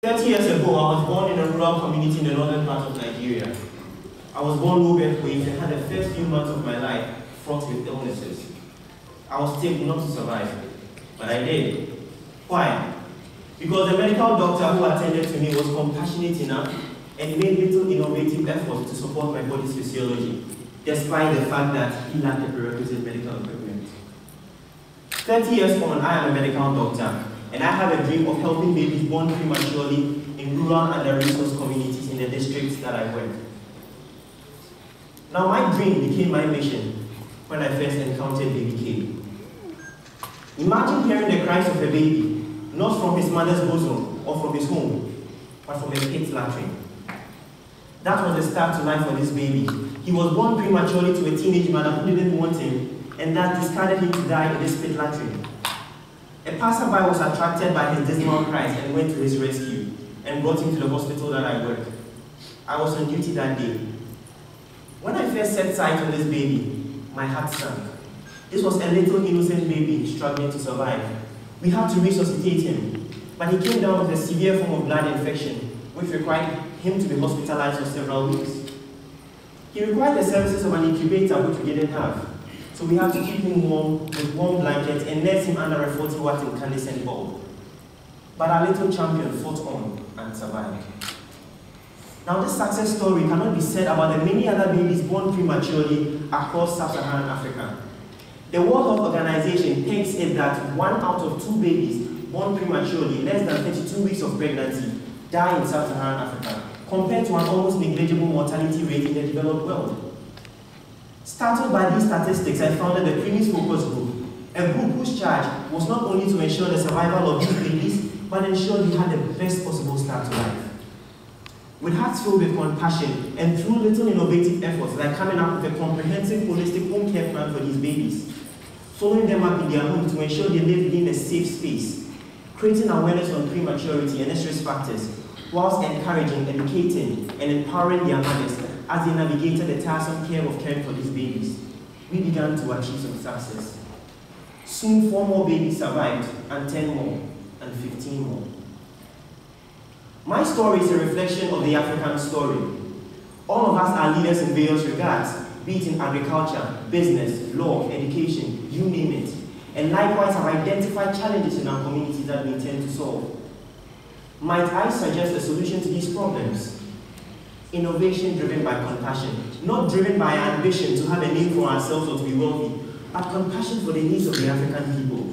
30 years ago, I was born in a rural community in the northern part of Nigeria. I was born low birth weight and had the first few months of my life fraught with illnesses. I was told not to survive, but I did. Why? Because the medical doctor who attended to me was compassionate enough and made little innovative efforts to support my body's physiology, despite the fact that he lacked the prerequisite medical equipment. 30 years on, I am a medical doctor, and I have a dream of helping babies born prematurely in rural and under-resourced communities in the districts that I work. Now, my dream became my mission when I first encountered baby K. Imagine hearing the cries of a baby, not from his mother's bosom or from his home, but from a pit latrine. That was the start to life for this baby. He was born prematurely to a teenage mother who didn't want him, and that discarded him to die in this pit latrine. A passerby was attracted by his dismal cries and went to his rescue and brought him to the hospital that I work. I was on duty that day. When I first set sight on this baby, my heart sank. This was a little innocent baby struggling to survive. We had to resuscitate him, but he came down with a severe form of blood infection, which required him to be hospitalized for several weeks. He required the services of an incubator, which we didn't have. So we had to keep him warm with warm blankets and nurse him under a 40-watt incandescent bulb. But our little champion fought on and survived. Now, this success story cannot be said about the many other babies born prematurely across sub-Saharan Africa. The World Health Organization thinks it that 1 out of 2 babies born prematurely, less than 32 weeks of pregnancy, die in sub-Saharan Africa, compared to an almost negligible mortality rate in the developed world. Startled by these statistics, I founded the Preemies Focus Group, a group whose charge was not only to ensure the survival of these babies, but ensure they had the best possible start to life. With hearts filled with compassion and through little innovative efforts like coming up with a comprehensive holistic home care plan for these babies, following them up in their home to ensure they live in a safe space, creating awareness on prematurity and its risk factors, whilst encouraging, educating, and empowering their mothers as they navigated the tiresome care of caring for these babies, we began to achieve some success. Soon 4 more babies survived, and 10 more, and 15 more. My story is a reflection of the African story. All of us are leaders in various regards, be it in agriculture, business, law, education, you name it, and likewise have identified challenges in our communities that we intend to solve. Might I suggest a solution to these problems? Innovation driven by compassion, not driven by ambition to have a name for ourselves or to be wealthy, but compassion for the needs of the African people.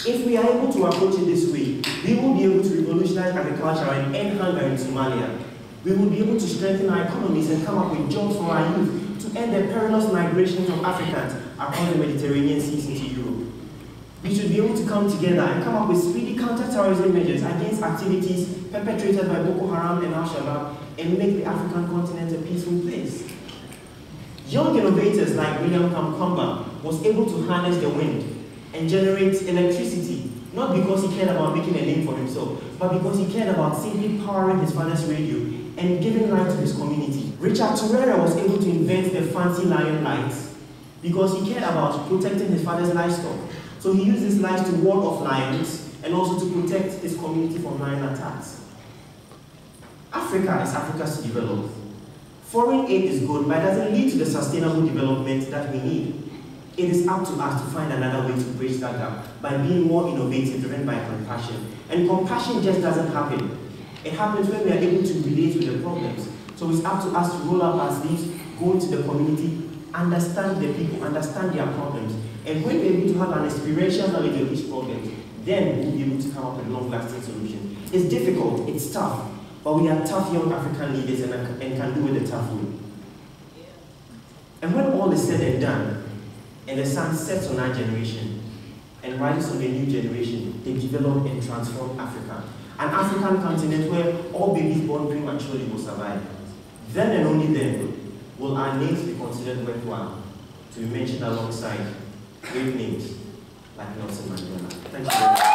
If we are able to approach it this way, we will be able to revolutionize agriculture and end hunger in Somalia. We will be able to strengthen our economies and come up with jobs for our youth to end the perilous migrations of Africans across the Mediterranean seas into Europe. We should be able to come together and come up with speedy counter-terrorism measures against activities perpetrated by Boko Haram and Al-Shabaab and make the African continent a peaceful place. Young innovators like William Kamkwamba was able to harness the wind and generate electricity, not because he cared about making a name for himself, but because he cared about simply powering his father's radio and giving light to his community. Richard Torreira was able to invent the fancy lion lights because he cared about protecting his father's livestock. So he used these lights to ward off lions and also to protect his community from lion attacks. Africa is Africa's to develop. Foreign aid is good, but it doesn't lead to the sustainable development that we need. It is up to us to find another way to bridge that gap by being more innovative, driven by compassion. And compassion just doesn't happen. It happens when we are able to relate with the problems. So it's up to us to roll up our sleeves, go into the community, understand the people, understand their problems. And when we're able to have an experiential knowledge of these problems, then we'll be able to come up with long-lasting solutions. It's difficult, it's tough, but we are tough young African leaders and can do it the tough way. And when all is said and done, and the sun sets on our generation and rises on the new generation, they develop and transform Africa. An African continent where all babies born prematurely will survive. Then and only then will our names be considered worthwhile to be mentioned alongside great names like Nelson Mandela. Thank you very much.